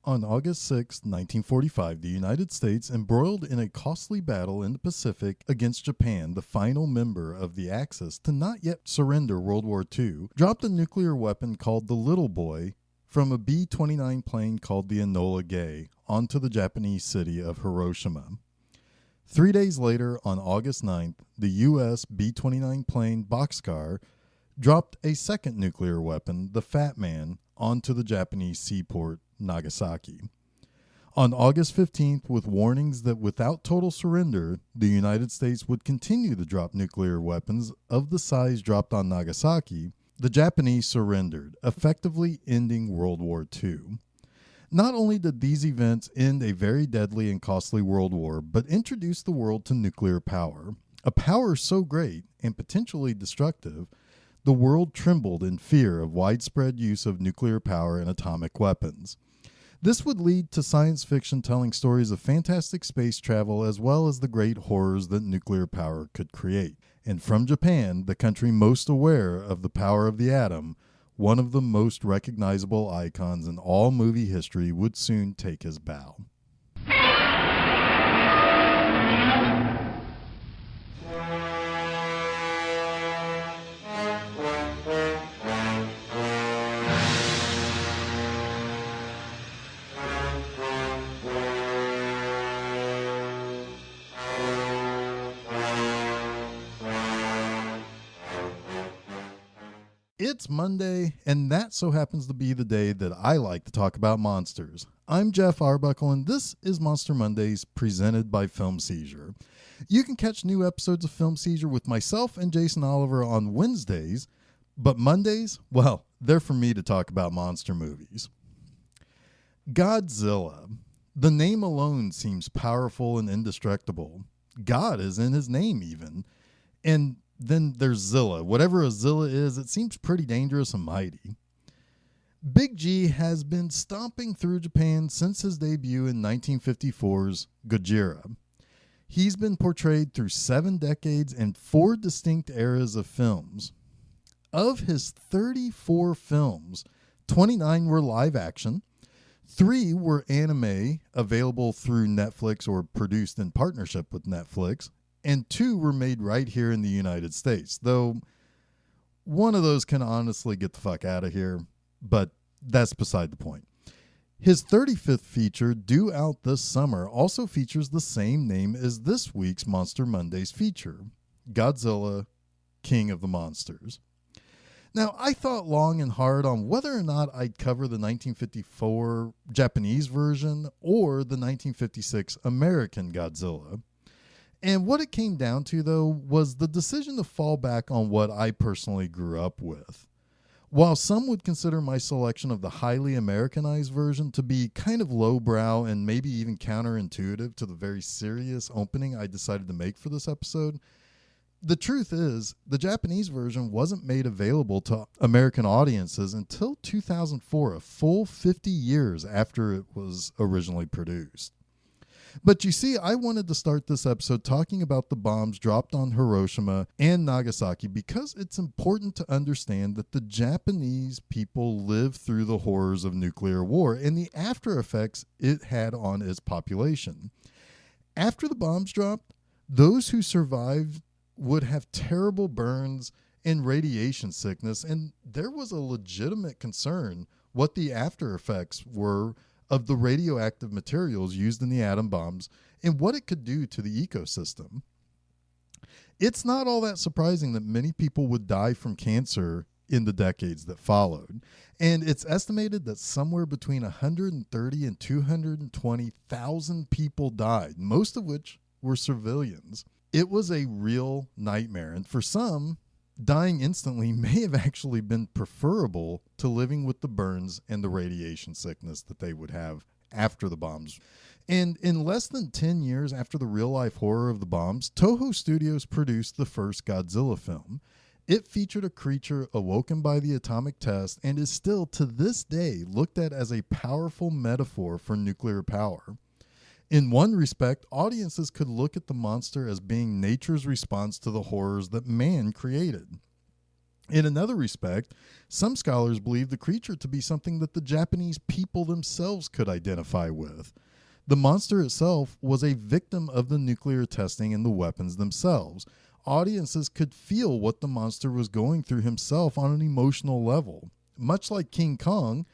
On August 6, 1945, the United States, embroiled in a costly battle in the Pacific against Japan, the final member of the Axis to not yet surrender World War II, dropped a nuclear weapon called the Little Boy from a B-29 plane called the Enola Gay onto the Japanese city of Hiroshima. 3 days later, on August 9th, the U.S. B-29 plane Boxcar dropped a second nuclear weapon, the Fat Man, onto the Japanese seaport Nagasaki. On August 15th, with warnings that without total surrender, the United States would continue to drop nuclear weapons of the size dropped on Nagasaki, the Japanese surrendered, effectively ending World War II. Not only did these events end a very deadly and costly world war, but introduced the world to nuclear power, a power so great and potentially destructive, the world trembled in fear of widespread use of nuclear power and atomic weapons. This would lead to science fiction telling stories of fantastic space travel as well as the great horrors that nuclear power could create. And from Japan, the country most aware of the power of the atom, one of the most recognizable icons in all movie history would soon take his bow. It's Monday, and that so happens to be the day that I like to talk about monsters. I'm Geoff Arbuckle, and this is Monster Mondays presented by Film Seizure. You can catch new episodes of Film Seizure with myself and Jason Oliver on Wednesdays, but Mondays, well, they're for me to talk about monster movies. Godzilla. The name alone seems powerful and indestructible. God is in his name even. And then there's Zilla. Whatever a Zilla is, it seems pretty dangerous and mighty. Big G has been stomping through Japan since his debut in 1954's Gojira. He's been portrayed through 7 decades and 4 distinct eras of films. Of his 34 films, 29 were live action, 3 were anime available through Netflix or produced in partnership with Netflix, and 2 were made right here in the United States, though one of those can honestly get the fuck out of here, but that's beside the point. His 35th feature, due out this summer, also features the same name as this week's Monster Mondays feature, Godzilla King of the Mosnters. Now, I thought long and hard on whether or not I'd cover the 1954 Japanese version or the 1956 American Godzilla. And what it came down to, though, was the decision to fall back on what I personally grew up with. While some would consider my selection of the highly Americanized version to be kind of lowbrow and maybe even counterintuitive to the very serious opening I decided to make for this episode, the truth is the Japanese version wasn't made available to American audiences until 2004, a full 50 years after it was originally produced. But you see, I wanted to start this episode talking about the bombs dropped on Hiroshima and Nagasaki because it's important to understand that the Japanese people lived through the horrors of nuclear war and the after effects it had on its population. After the bombs dropped, those who survived would have terrible burns and radiation sickness, and there was a legitimate concern what the after effects were of the radioactive materials used in the atom bombs and what it could do to the ecosystem. It's not all that surprising that many people would die from cancer in the decades that followed, and it's estimated that somewhere between 130 and 220,000 people died, most of which were civilians. It was a real nightmare, and for some, dying instantly may have actually been preferable to living with the burns and the radiation sickness that they would have after the bombs. And in less than 10 years after the real-life horror of the bombs, Toho Studios produced the first Godzilla film. It featured a creature awoken by the atomic test and is still, to this day, looked at as a powerful metaphor for nuclear power. In one respect, audiences could look at the monster as being nature's response to the horrors that man created. In another respect, some scholars believe the creature to be something that the Japanese people themselves could identify with. The monster itself was a victim of the nuclear testing and the weapons themselves. Audiences could feel what the monster was going through himself on an emotional level. Much like King Kong,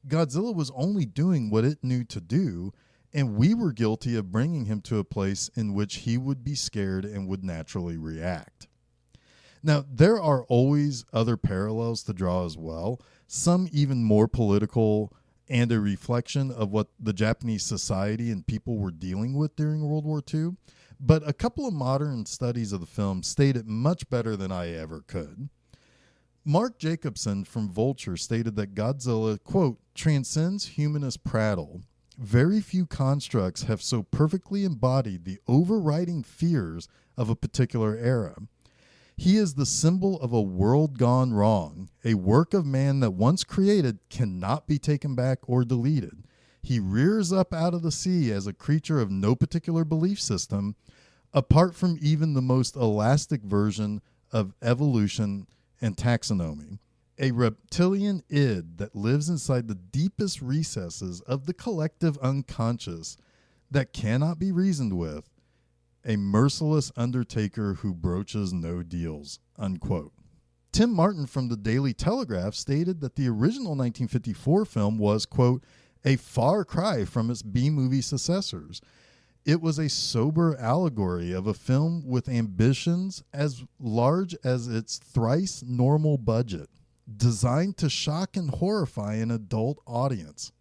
Godzilla was only doing what it knew to do, and we were guilty of bringing him to a place in which he would be scared and would naturally react. Now, there are always other parallels to draw as well, some even more political and a reflection of what the Japanese society and people were dealing with during World War II. But a couple of modern studies of the film state it much better than I ever could. Mark Jacobson from Vulture stated that Godzilla, quote, transcends humanist prattle. Very few constructs have so perfectly embodied the overriding fears of a particular era. He is the symbol of a world gone wrong, a work of man that once created cannot be taken back or deleted. He rears up out of the sea as a creature of no particular belief system, apart from even the most elastic version of evolution and taxonomy. A reptilian id that lives inside the deepest recesses of the collective unconscious that cannot be reasoned with. A merciless undertaker who broaches no deals, unquote. Tim Martin from the Daily Telegraph stated that the original 1954 film was, quote, a far cry from its B-movie successors. It was a sober allegory of a film with ambitions as large as its thrice normal budget, designed to shock and horrify an adult audience.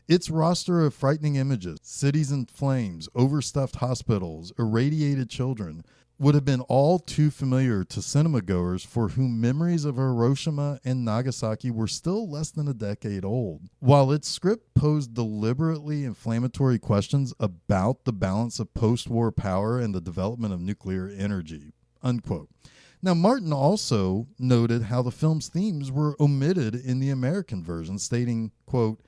Its roster of frightening images, cities in flames, overstuffed hospitals, irradiated children, would have been all too familiar to cinema-goers for whom memories of Hiroshima and Nagasaki were still less than a decade old. While its script posed deliberately inflammatory questions about the balance of post-war power and the development of nuclear energy, unquote. Now, Martin also noted how the film's themes were omitted in the American version, stating, quote,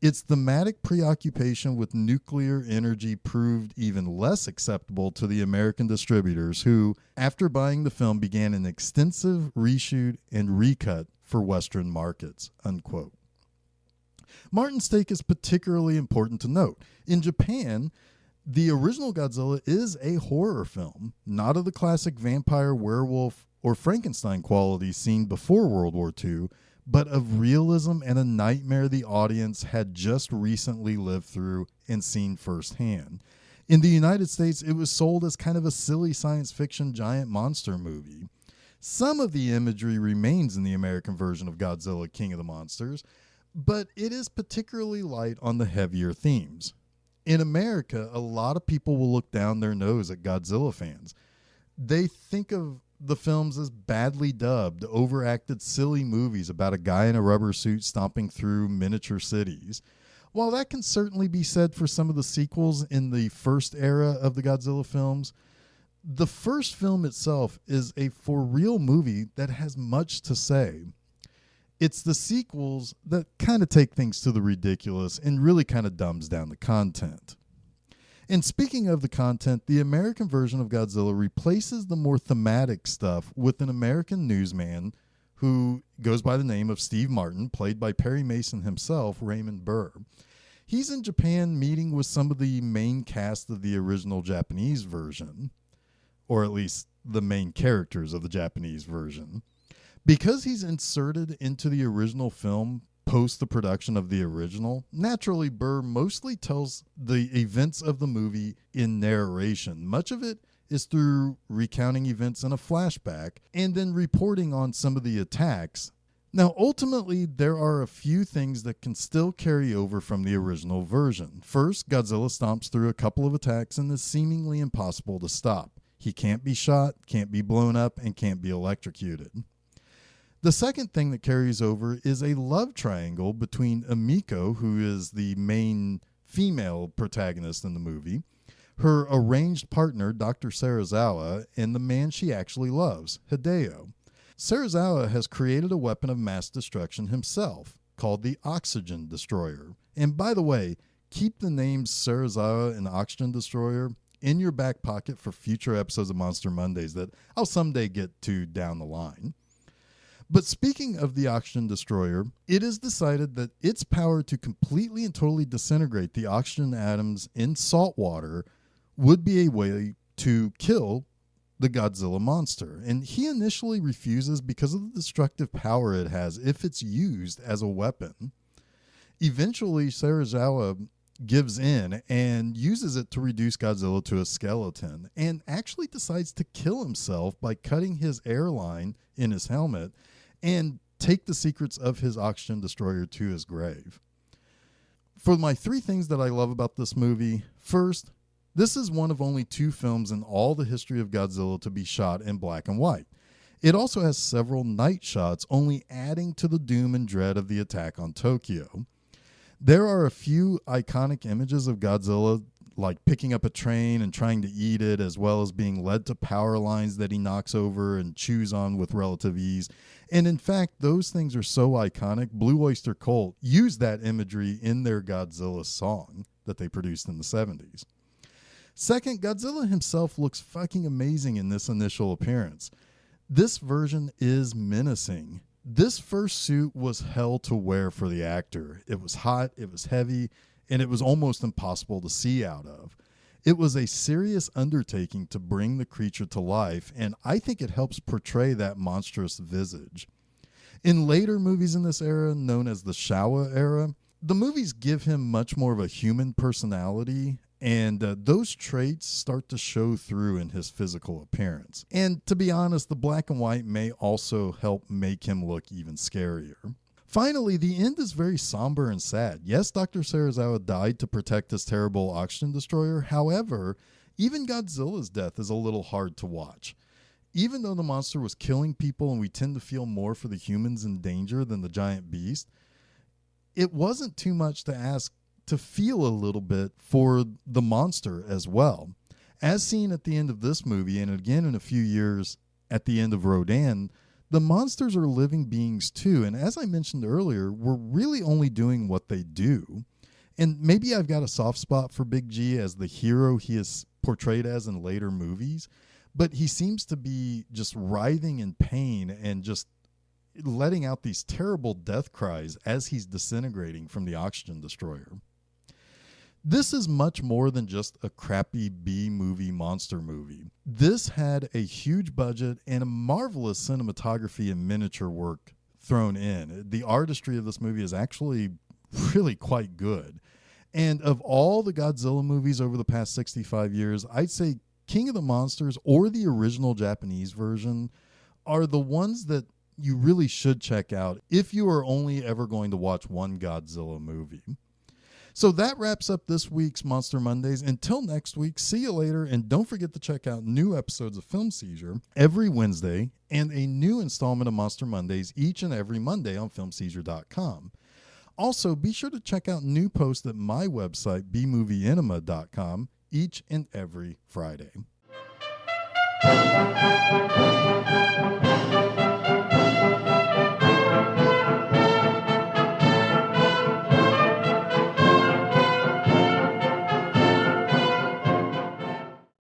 its thematic preoccupation with nuclear energy proved even less acceptable to the American distributors who, after buying the film, began an extensive reshoot and recut for Western markets, unquote. Martin's take is particularly important to note. In Japan, the original Godzilla is a horror film, not of the classic vampire, werewolf, or Frankenstein quality seen before World War II, but of realism and a nightmare the audience had just recently lived through and seen firsthand. In the United States, it was sold as kind of a silly science fiction giant monster movie. Some of the imagery remains in the American version of Godzilla King of the Monsters, but it is particularly light on the heavier themes. In America, a lot of people will look down their nose at Godzilla fans. They think of the films as badly dubbed, overacted, silly movies about a guy in a rubber suit stomping through miniature cities. While that can certainly be said for some of the sequels in the first era of the Godzilla films, the first film itself is a for real movie that has much to say. It's the sequels that kind of take things to the ridiculous and really kind of dumbs down the content. And speaking of the content, the American version of Godzilla replaces the more thematic stuff with an American newsman who goes by the name of Steve Martin, played by Perry Mason himself, Raymond Burr. He's in Japan meeting with some of the main cast of the original Japanese version, or at least the main characters of the Japanese version. Because he's inserted into the original film post the production of the original, naturally Burr mostly tells the events of the movie in narration. Much of it is through recounting events in a flashback and then reporting on some of the attacks. Now, ultimately, there are a few things that can still carry over from the original version. First, Godzilla stomps through a couple of attacks and is seemingly impossible to stop. He can't be shot, can't be blown up, and can't be electrocuted. The second thing that carries over is a love triangle between Emiko, who is the main female protagonist in the movie, her arranged partner, Dr. Serizawa, and the man she actually loves, Hideo. Serizawa has created a weapon of mass destruction himself, called the Oxygen Destroyer. And by the way, keep the names Serizawa and Oxygen Destroyer in your back pocket for future episodes of Monster Mondays that I'll someday get to down the line. But speaking of the oxygen destroyer, it is decided that its power to completely and totally disintegrate the oxygen atoms in salt water would be a way to kill the Godzilla monster. And he initially refuses because of the destructive power it has if it's used as a weapon. Eventually, Serizawa gives in and uses it to reduce Godzilla to a skeleton, and actually decides to kill himself by cutting his airline in his helmet and take the secrets of his oxygen destroyer to his grave. For my 3 things that I love about this movie, first, this is one of only 2 films in all the history of Godzilla to be shot in black and white. It also has several night shots, only adding to the doom and dread of the attack on Tokyo. There are a few iconic images of Godzilla, like picking up a train and trying to eat it, as well as being led to power lines that he knocks over and chews on with relative ease. And in fact, those things are so iconic, Blue Oyster Cult used that imagery in their Godzilla song that they produced in the 70s. Second, Godzilla himself looks fucking amazing in this initial appearance. This version is menacing. This first suit was hell to wear for the actor. It was hot, it was heavy, and it was almost impossible to see out of. It was a serious undertaking to bring the creature to life, and I think it helps portray that monstrous visage. In later movies in this era, known as the Showa era, the movies give him much more of a human personality, and those traits start to show through in his physical appearance. And to be honest, the black and white may also help make him look even scarier. Finally, the end is very somber and sad. Yes, Dr. Serizawa died to protect his terrible oxygen destroyer. However, even Godzilla's death is a little hard to watch. Even though the monster was killing people and we tend to feel more for the humans in danger than the giant beast, it wasn't too much to ask to feel a little bit for the monster as well. As seen at the end of this movie, and again in a few years at the end of Rodan, the monsters are living beings too. And as I mentioned earlier, we're really only doing what they do. And maybe I've got a soft spot for Big G as the hero he is portrayed as in later movies, but he seems to be just writhing in pain and just letting out these terrible death cries as he's disintegrating from the oxygen destroyer. This is much more than just a crappy B-movie monster movie. This had a huge budget and a marvelous cinematography and miniature work thrown in. The artistry of this movie is actually really quite good. And of all the Godzilla movies over the past 65 years, I'd say King of the Monsters or the original Japanese version are the ones that you really should check out if you are only ever going to watch one Godzilla movie. So that wraps up this week's Monster Mondays. Until next week, see you later, and don't forget to check out new episodes of Film Seizure every Wednesday and a new installment of Monster Mondays each and every Monday on filmseizure.com. Also, be sure to check out new posts at my website, bmovieenema.com, each and every Friday.